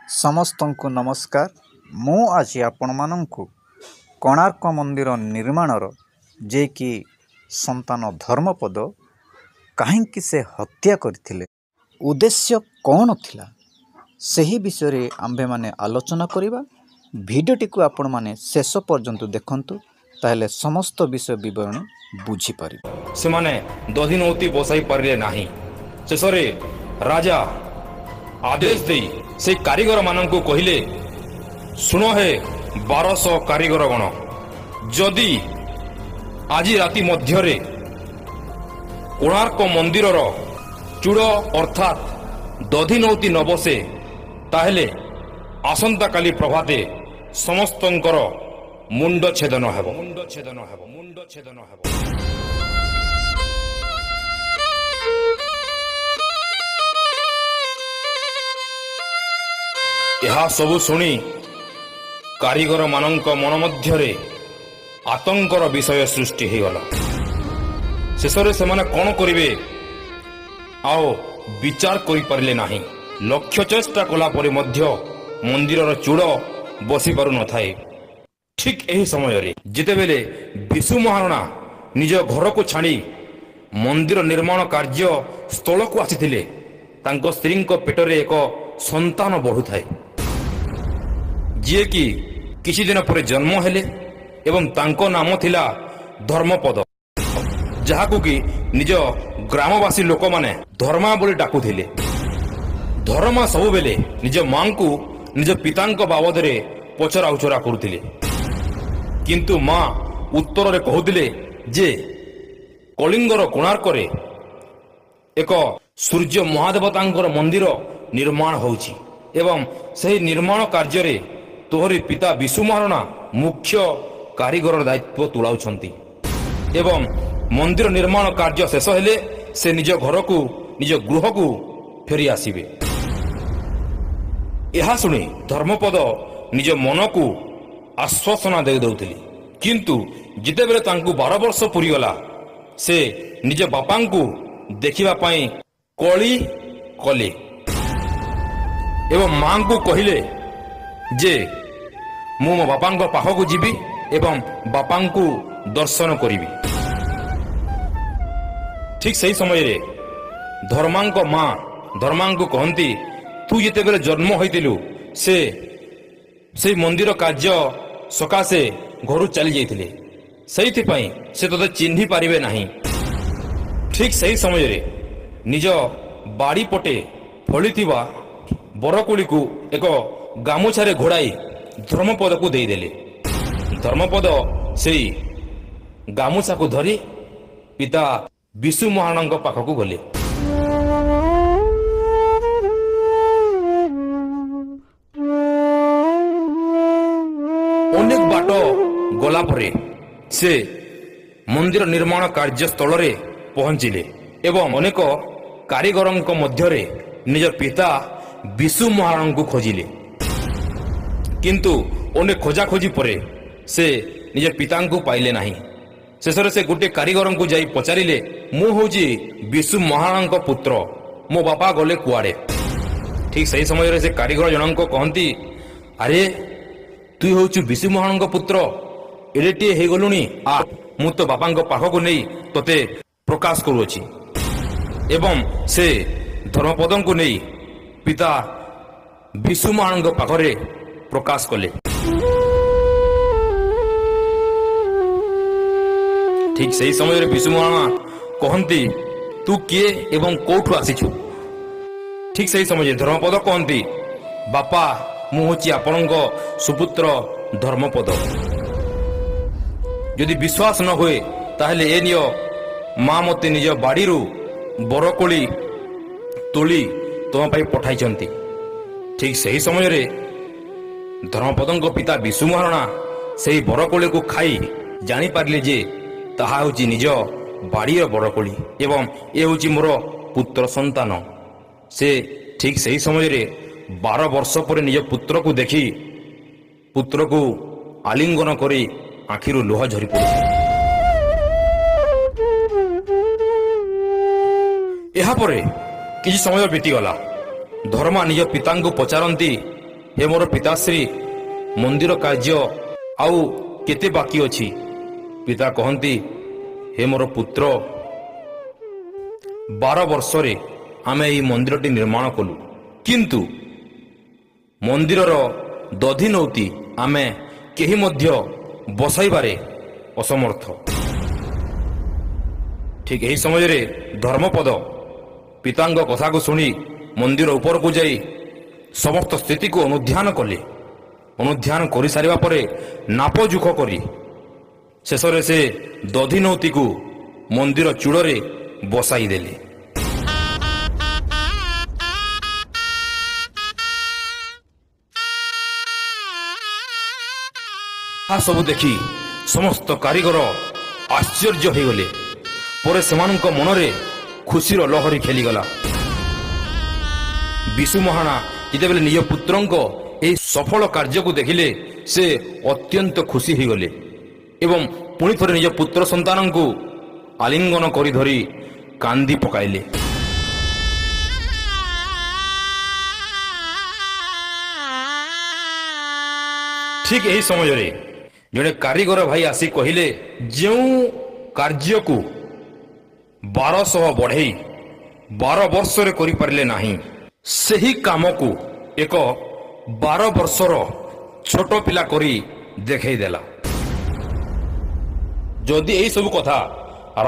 ସମସ୍ତଙ୍କୁ ନମସ୍କାର। ମୁଁ ଆଜି ଆପଣମାନଙ୍କୁ କୋଣାର୍କ ମନ୍ଦିର ନିର୍ମାଣର ଯିଏକି ସନ୍ତାନ ଧର୍ମପଦ କାହିଁକି ସେ ହତ୍ୟା କରିଥିଲେ, ଉଦ୍ଦେଶ୍ୟ କ'ଣ ଥିଲା, ସେହି ବିଷୟରେ ଆମ୍ଭେମାନେ ଆଲୋଚନା କରିବା। ଭିଡ଼ିଓଟିକୁ ଆପଣମାନେ ଶେଷ ପର୍ଯ୍ୟନ୍ତ ଦେଖନ୍ତୁ, ତାହେଲେ ସମସ୍ତ ବିଷୟ ବିବରଣୀ ବୁଝିପାରିବେ। ସେମାନେ ଦଧିନଉତି ବସାଇ ପାରିଲେ ନାହିଁ। ଶେଷରେ ରାଜା ଆଦେଶ ଦେଇ ସେ କାରିଗରମାନଙ୍କୁ କହିଲେ, ଶୁଣ ହେ 1200 କାରିଗରଗଣ, ଯଦି ଆଜି ରାତି ମଧ୍ୟରେ କୋଣାର୍କ ମନ୍ଦିରର ଚୂଡ଼ ଅର୍ଥାତ୍ ଦଧିନଉତି ନ ବସେ, ତାହେଲେ ଆସନ୍ତାକାଲି ପ୍ରଭାତେ ସମସ୍ତଙ୍କର ମୁଣ୍ଡ ଛେଦନ ହେବ। ଏହା ସବୁ ଶୁଣି କାରିଗରମାନଙ୍କ ମନ ମଧ୍ୟରେ ଆତଙ୍କର ବିଷୟ ସୃଷ୍ଟି ହୋଇଗଲା। ଶେଷରେ ସେମାନେ କ'ଣ କରିବେ ଆଉ ବିଚାର କରିପାରିଲେ ନାହିଁ। ଲକ୍ଷ ଚେଷ୍ଟା କଲା ପରେ ମଧ୍ୟ ମନ୍ଦିରର ଚୂଡ଼ ବସି ପାରୁନଥାଏ। ଠିକ୍ ଏହି ସମୟରେ ଯେତେବେଳେ ବିଶୁ ମହାରଣା ନିଜ ଘରକୁ ଛାଡ଼ି ମନ୍ଦିର ନିର୍ମାଣ କାର୍ଯ୍ୟ ସ୍ଥଳକୁ ଆସିଥିଲେ, ତାଙ୍କ ସ୍ତ୍ରୀଙ୍କ ପେଟରେ ଏକ ସନ୍ତାନ ବଢ଼ୁଥାଏ, ଯିଏକି କିଛି ଦିନ ପରେ ଜନ୍ମ ହେଲେ ଏବଂ ତାଙ୍କ ନାମ ଥିଲା ଧର୍ମପଦ, ଯାହାକୁ କି ନିଜ ଗ୍ରାମବାସୀ ଲୋକମାନେ ଧର୍ମା ବୋଲି ଡାକୁଥିଲେ। ଧର୍ମା ସବୁବେଳେ ନିଜ ମାଙ୍କୁ ନିଜ ପିତାଙ୍କ ବାବଦରେ ପଚରା ଉଚରା କରୁଥିଲେ, କିନ୍ତୁ ମା ଉତ୍ତରରେ କହୁଥିଲେ ଯେ କଳିଙ୍ଗର କୋଣାର୍କରେ ଏକ ସୂର୍ଯ୍ୟ ମହାଦେବତାଙ୍କର ମନ୍ଦିର ନିର୍ମାଣ ହେଉଛି ଏବଂ ସେହି ନିର୍ମାଣ କାର୍ଯ୍ୟରେ ତୋହରି ପିତା ବିଶୁ ମହାରଣା ମୁଖ୍ୟ କାରିଗରର ଦାୟିତ୍ୱ ତୁଲାଉଛନ୍ତି ଏବଂ ମନ୍ଦିର ନିର୍ମାଣ କାର୍ଯ୍ୟ ଶେଷ ହେଲେ ସେ ନିଜ ଘରକୁ ନିଜ ଗୃହକୁ ଫେରି ଆସିବେ। ଏହା ଶୁଣି ଧର୍ମପଦ ନିଜ ମନକୁ ଆଶ୍ୱାସନା ଦେଉଥିଲେ, କିନ୍ତୁ ଯେତେବେଳେ ତାଙ୍କୁ 12 ବର୍ଷ ପୁରିଗଲା, ସେ ନିଜ ବାପାଙ୍କୁ ଦେଖିବା ପାଇଁ କଳି କଲେ ଏବଂ ମାଙ୍କୁ କହିଲେ ଯେ ମୁଁ ମୋ ବାପାଙ୍କ ପାଖକୁ ଯିବି ଏବଂ ବାପାଙ୍କୁ ଦର୍ଶନ କରିବି। ଠିକ୍ ସେହି ସମୟରେ ଧର୍ମାଙ୍କ ମା ଧର୍ମାଙ୍କୁ କହନ୍ତି, ତୁ ଯେତେବେଳେ ଜନ୍ମ ହୋଇଥିଲୁ ସେହି ମନ୍ଦିର କାର୍ଯ୍ୟ ସକାଶେ ଘରୁ ଚାଲି ଯାଇଥିଲେ, ସେଇଥିପାଇଁ ସେ ତୋତେ ଚିହ୍ନି ପାରିବେ ନାହିଁ। ଠିକ୍ ସେହି ସମୟରେ ନିଜ ବାଡ଼ି ପଟେ ଫଳିଥିବା ବରକୋଳିକୁ ଏକ ଗାମୁଛାରେ ଘୋଡ଼ାଇ ଧର୍ମପଦକୁ ଦେଇଦେଲେ। ଧର୍ମପଦ ସେଇ ଗାମୁଛାକୁ ଧରି ପିତା ବିଶୁ ମହାରଣାଙ୍କ ପାଖକୁ ଗଲେ। ଅନେକ ବାଟ ଗଲା ପରେ ସେ ମନ୍ଦିର ନିର୍ମାଣ କାର୍ଯ୍ୟସ୍ଥଳରେ ପହଞ୍ଚିଲେ ଏବଂ ଅନେକ କାରିଗରଙ୍କ ମଧ୍ୟରେ ନିଜ ପିତା ବିଶୁ ମହାରଣାଙ୍କୁ ଖୋଜିଲେ, କିନ୍ତୁ ଅନେକ ଖୋଜାଖୋଜି ପରେ ସେ ନିଜ ପିତାଙ୍କୁ ପାଇଲେ ନାହିଁ। ଶେଷରେ ସେ ଗୋଟିଏ କାରିଗରଙ୍କୁ ଯାଇ ପଚାରିଲେ, ମୁଁ ହେଉଛି ବିଶୁ ମହାରଣାଙ୍କ ପୁତ୍ର, ମୋ ବାପା ଗଲେ କୁଆଡ଼େ? ଠିକ୍ ସେହି ସମୟରେ ସେ କାରିଗର ଜଣଙ୍କ କହନ୍ତି, ଆରେ ତୁ ହେଉଛୁ ବିଶୁ ମହାରଣାଙ୍କ ପୁତ୍ର, ଏଡ଼େଟିଏ ହେଇଗଲୁଣି, ମୁଁ ତୋ ବାପାଙ୍କ ପାଖକୁ ନେଇ ତୋତେ ପ୍ରକାଶ କରୁଅଛି। ଏବଂ ସେ ଧର୍ମପଦଙ୍କୁ ନେଇ ପିତା ବିଶୁ ମହାରଣାଙ୍କ ପାଖରେ ପ୍ରକାଶ କଲେ। ଠିକ୍ ସେହି ସମୟରେ ବିଶୁ ମହାରଣା କହନ୍ତି, ତୁ କିଏ ଏବଂ କୋଉଠୁ ଆସିଛୁ? ଠିକ୍ ସେହି ସମୟରେ ଧର୍ମପଦ କହନ୍ତି, ବାପା ମୁଁ ହେଉଛି ଆପଣଙ୍କ ସୁପୁତ୍ର ଧର୍ମପଦ। ଯଦି ବିଶ୍ୱାସ ନ ହୁଏ ତାହେଲେ ଏ ନିଅ, ମା ମୋତେ ନିଜ ବାଡ଼ିରୁ ବରକୋଳି ତୋଳି ତୁମ ପାଇଁ ପଠାଇଛନ୍ତି। ଠିକ୍ ସେହି ସମୟରେ ଧର୍ମପଦଙ୍କ ପିତା ବିଶୁ ମହାରଣା ସେହି ବରକୋଳିକୁ ଖାଇ ଜାଣିପାରିଲେ ଯେ ତାହା ହେଉଛି ନିଜ ବାଡ଼ିର ବରକୋଳି ଏବଂ ଏ ହେଉଛି ମୋର ପୁତ୍ର ସନ୍ତାନ। ସେ ଠିକ୍ ସେହି ସମୟରେ 12 ବର୍ଷ ପରେ ନିଜ ପୁତ୍ରକୁ ଦେଖି ପୁତ୍ରକୁ ଆଲିଙ୍ଗନ କରି ଆଖିରୁ ଲୁହ ଝରି ପଡ଼ୁଛି। ଏହାପରେ କିଛି ସମୟ ବିତିଗଲା। ଧର୍ମା ନିଜ ପିତାଙ୍କୁ ପଚାରନ୍ତି ହେ ମୋର ପିତାଶ୍ରୀ, ମନ୍ଦିର କାର୍ଯ୍ୟ ଆଉ କେତେ ବାକି ଅଛି? ପିତା କହନ୍ତି, ହେ ମୋର ପୁତ୍ର, 12 ବର୍ଷରେ ଆମେ ଏହି ମନ୍ଦିରଟି ନିର୍ମାଣ କଲୁ, କିନ୍ତୁ ମନ୍ଦିରର ଦଧିନଉତି ଆମେ କେହି ମଧ୍ୟ ବସାଇବାରେ ଅସମର୍ଥ। ଠିକ୍ ଏହି ସମୟରେ ଧର୍ମପଦ ପିତାଙ୍କ କଥାକୁ ଶୁଣି ମନ୍ଦିର ଉପରକୁ ଯାଇ ସମସ୍ତ ସ୍ଥିତିକୁ ଅନୁଧ୍ୟାନ କଲେ। ଅନୁଧ୍ୟାନ କରିସାରିବା ପରେ ନାପଯୋଖ କରି ଶେଷରେ ସେ ଦଧିନଉତିକୁ ମନ୍ଦିର ଚୂଡ଼ରେ ବସାଇ ଦେଲେ। ଏହା ସବୁ ଦେଖି ସମସ୍ତ କାରିଗର ଆଶ୍ଚର୍ଯ୍ୟ ହୋଇଗଲେ। ପରେ ସେମାନଙ୍କ ମନରେ ଖୁସିର ଲହରୀ ଖେଳିଗଲା। ବିଶୁ ମହାରଣା ଯେତେବେଳେ ନିଜ ପୁତ୍ରଙ୍କ ଏହି ସଫଳ କାର୍ଯ୍ୟକୁ ଦେଖିଲେ, ସେ ଅତ୍ୟନ୍ତ ଖୁସି ହୋଇଗଲେ ଏବଂ ପୁଣି ଥରେ ନିଜ ପୁତ୍ର ସନ୍ତାନଙ୍କୁ ଆଲିଙ୍ଗନ କରି ଧରି କାନ୍ଦି ପକାଇଲେ। ଠିକ୍ ଏହି ସମୟରେ ଜଣେ କାରିଗର ଭାଇ ଆସି କହିଲେ, ଯେଉଁ କାର୍ଯ୍ୟକୁ 1200 ବଢ଼େଇ 12 ବର୍ଷରେ କରିପାରିଲେ ନାହିଁ, ସେହି କାମକୁ ଏକ 12 ବର୍ଷର ଛୋଟ ପିଲା କରି ଦେଖାଇଦେଲା। ଯଦି ଏହିସବୁ କଥା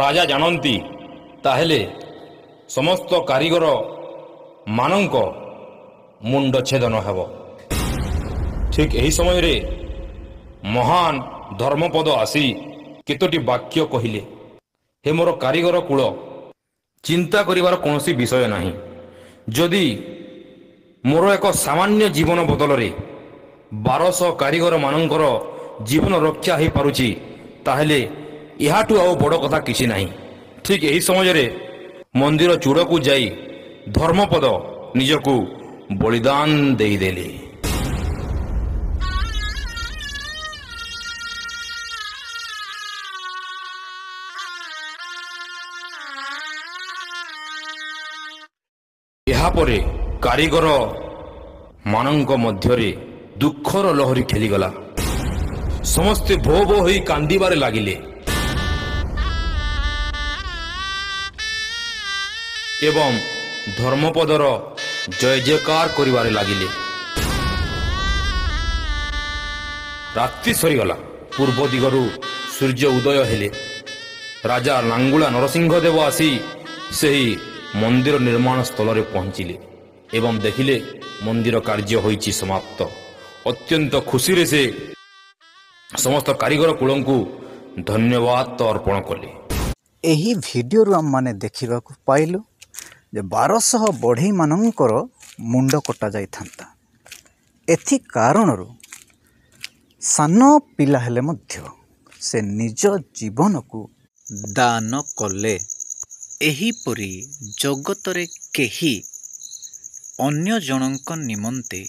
ରାଜା ଜାଣନ୍ତି, ତାହେଲେ ସମସ୍ତ କାରିଗର ମାନଙ୍କ ମୁଣ୍ଡ ଛେଦନ ହେବ। ଠିକ୍ ଏହି ସମୟରେ ମହାନ ଧର୍ମପଦ ଆସି କେତୋଟି ବାକ୍ୟ କହିଲେ, ହେ ମୋର କାରିଗର କୂଳ, ଚିନ୍ତା କରିବାର କୌଣସି ବିଷୟ ନାହିଁ। ଯଦି ମୋର ଏକ ସାମାନ୍ୟ ଜୀବନ ବଦଳରେ 1200 କାରିଗର ମାନଙ୍କର ଜୀବନ ରକ୍ଷା ହୋଇପାରୁଛି, ତାହେଲେ ଏହାଠୁ ଆଉ ବଡ଼ କଥା କିଛି ନାହିଁ। ଠିକ୍ ଏହି ସମୟରେ ମନ୍ଦିର ଚୂଡ଼କୁ ଯାଇ ଧର୍ମପଦ ନିଜକୁ ବଳିଦାନ ଦେଇଦେଲେ। ଏହାପରେ କାରିଗର ମାନଙ୍କ ମଧ୍ୟରେ ଦୁଃଖର ଲହରୀ ଖେଳିଗଲା। ସମସ୍ତେ ଭୋ ଭୋ ହୋଇ କାନ୍ଦିବାରେ ଲାଗିଲେ ଏବଂ ଧର୍ମପଦର ଜୟ ଜୟକାର କରିବାରେ ଲାଗିଲେ। ରାତ୍ରି ସରିଗଲା। ପୂର୍ବ ଦିଗରୁ ସୂର୍ଯ୍ୟ ଉଦୟ ହେଲେ। ରାଜା ଲାଙ୍ଗୁଳା ନରସିଂହ ଦେବ ଆସି ସେହି ମନ୍ଦିର ନିର୍ମାଣ ସ୍ଥଳରେ ପହଞ୍ଚିଲେ ଏବଂ ଦେଖିଲେ ମନ୍ଦିର କାର୍ଯ୍ୟ ହୋଇଛି ସମାପ୍ତ। ଅତ୍ୟନ୍ତ ଖୁସିରେ ସେ ସମସ୍ତ କାରିଗର କୂଳଙ୍କୁ ଧନ୍ୟବାଦ ଅର୍ପଣ କଲେ। ଏହି ଭିଡ଼ିଓରୁ ଆମମାନେ ଦେଖିବାକୁ ପାଇଲୁ ଯେ 1200 ବଢ଼େଇମାନଙ୍କର ମୁଣ୍ଡ କଟା ଯାଇଥାନ୍ତା। ଏଥି କାରଣରୁ ସାନ ପିଲା ହେଲେ ମଧ୍ୟ ସେ ନିଜ ଜୀବନକୁ ଦାନ କଲେ। ଏହିପରି ଜଗତରେ କେହି ଅନ୍ୟ ଜଣଙ୍କ ନିମନ୍ତେ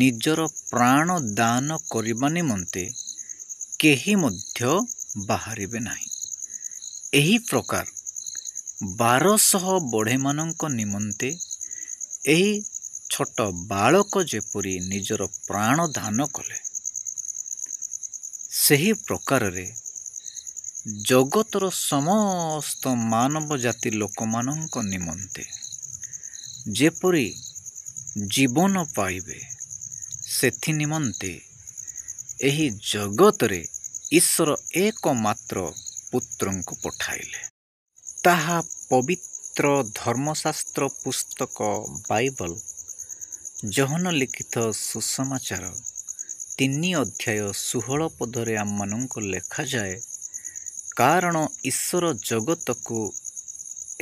ନିଜର ପ୍ରାଣ ଦାନ କରିବା ନିମନ୍ତେ କେହି ମଧ୍ୟ ବାହାରିବେ ନାହିଁ। ଏହି ପ୍ରକାର 1200 ବଢ଼େଇମାନଙ୍କ ନିମନ୍ତେ ଏହି ଛୋଟ ବାଳକ ଯେପରି ନିଜର ପ୍ରାଣ ଦାନ କଲେ, ସେହି ପ୍ରକାରରେ ଜଗତର ସମସ୍ତ ମାନବ ଜାତି ଲୋକମାନଙ୍କ ନିମନ୍ତେ ଯେପରି ଜୀବନ ପାଇବେ, ସେଥି ନିମନ୍ତେ ଏହି ଜଗତରେ ଈଶ୍ୱର ଏକମାତ୍ର ପୁତ୍ରଙ୍କୁ ପଠାଇଲେ। ତାହା ପବିତ୍ର ଧର୍ମଶାସ୍ତ୍ର ପୁସ୍ତକ ବାଇବଲ ଯୋହନ ଲିଖିତ ସୁସମାଚାର 3 ଅଧ୍ୟାୟ 16 ପଦରେ ଆମମାନଙ୍କୁ ଲେଖାଯାଏ, କାରଣ ଈଶ୍ୱର ଜଗତକୁ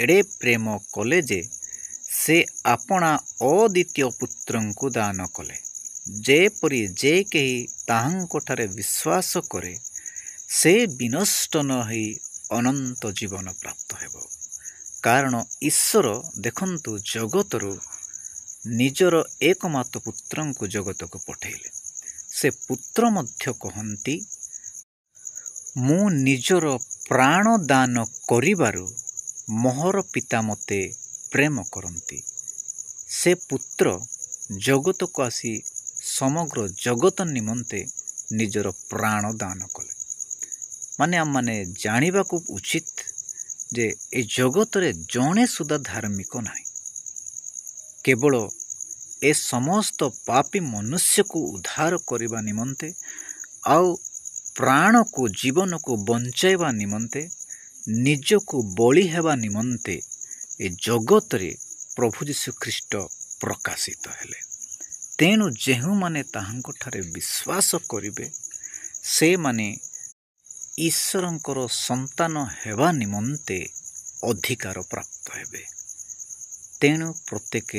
ଏଡ଼େ ପ୍ରେମ କଲେ ଯେ ସେ ଆପଣା ଅଦ୍ୱିତୀୟ ପୁତ୍ରଙ୍କୁ ଦାନ କଲେ, ଯେପରି ଯେ କେହି ତାହାଙ୍କଠାରେ ବିଶ୍ୱାସ କରେ ସେ ବିନଷ୍ଟ ନ ହୋଇ ଅନନ୍ତ ଜୀବନ ପ୍ରାପ୍ତ ହେବ। କାରଣ ଈଶ୍ୱର ଦେଖନ୍ତୁ ଜଗତରୁ ନିଜର ଏକମାତ୍ର ପୁତ୍ରଙ୍କୁ ଜଗତକୁ ପଠାଇଲେ। ସେ ପୁତ୍ର ମଧ୍ୟ କହନ୍ତି, ମୁଁ ନିଜର ପ୍ରାଣ ଦାନ କରିବାରୁ ମୋହର ପିତା ମୋତେ ପ୍ରେମ କରନ୍ତି। ସେ ପୁତ୍ର ଜଗତକୁ ଆସି ସମଗ୍ର ଜଗତ ନିମନ୍ତେ ନିଜର ପ୍ରାଣ ଦାନ କଲେ। ମାନେ ଆମମାନେ ଜାଣିବାକୁ ଉଚିତ ଯେ ଏ ଜଗତରେ ଜଣେ ସୁଦ୍ଧା ଧାର୍ମିକ ନାହିଁ। କେବଳ ଏ ସମସ୍ତ ପାପୀ ମନୁଷ୍ୟକୁ ଉଦ୍ଧାର କରିବା ନିମନ୍ତେ ଆଉ ପ୍ରାଣକୁ ଜୀବନକୁ ବଞ୍ଚାଇବା ନିମନ୍ତେ ନିଜକୁ ବଳି ହେବା ନିମନ୍ତେ ଏ ଜଗତରେ ପ୍ରଭୁ ଯୀଶୁଖ୍ରୀଷ୍ଟ ପ୍ରକାଶିତ ହେଲେ। ତେଣୁ ଯେଉଁମାନେ ତାହାଙ୍କଠାରେ ବିଶ୍ୱାସ କରିବେ ସେମାନେ ଈଶ୍ୱରଙ୍କର ସନ୍ତାନ ହେବା ନିମନ୍ତେ ଅଧିକାର ପ୍ରାପ୍ତ ହେବେ। ତେଣୁ ପ୍ରତ୍ୟେକ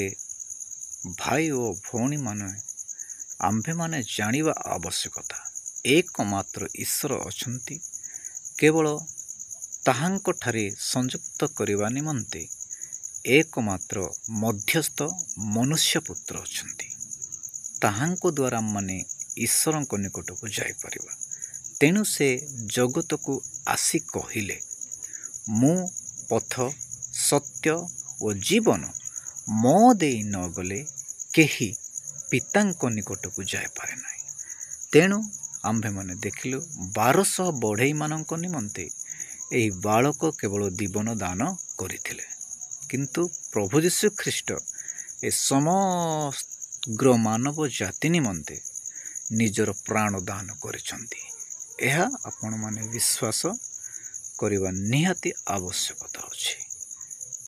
ଭାଇ ଓ ଭଉଣୀମାନେ ଆମ୍ଭେମାନେ ଜାଣିବା ଆବଶ୍ୟକତା ଏକମାତ୍ର ଈଶ୍ୱର ଅଛନ୍ତି। କେବଳ ତାହାଙ୍କଠାରେ ସଂଯୁକ୍ତ କରିବା ନିମନ୍ତେ ଏକମାତ୍ର ମଧ୍ୟସ୍ଥ ମନୁଷ୍ୟ ପୁତ୍ର ଅଛନ୍ତି। ତାହାଙ୍କ ଦ୍ୱାରା ମାନେ ଈଶ୍ୱରଙ୍କ ନିକଟକୁ ଯାଇପାରିବା। ତେଣୁ ସେ ଜଗତକୁ ଆସି କହିଲେ, ମୁଁ ପଥ ସତ୍ୟ ଓ ଜୀବନ, ମୋ ଦେଇ ନ ଗଲେ କେହି ପିତାଙ୍କ ନିକଟକୁ ଯାଇପାରେ ନାହିଁ। ତେଣୁ ଆମ୍ଭେମାନେ ଦେଖିଲୁ 1200 ବଢ଼େଇମାନଙ୍କ ନିମନ୍ତେ ଏହି ବାଳକ କେବଳ ଜୀବନ ଦାନ କରିଥିଲେ। କିନ୍ତୁ ପ୍ରଭୁ ଯୀଶୁଖ୍ରୀଷ୍ଟ ଏ ସମଗ୍ର ମାନବ ଜାତି ନିମନ୍ତେ ନିଜର ପ୍ରାଣ ଦାନ କରିଛନ୍ତି। ଏହା ଆପଣମାନେ ବିଶ୍ୱାସ କରିବା ନିହାତି ଆବଶ୍ୟକତା ଅଛି।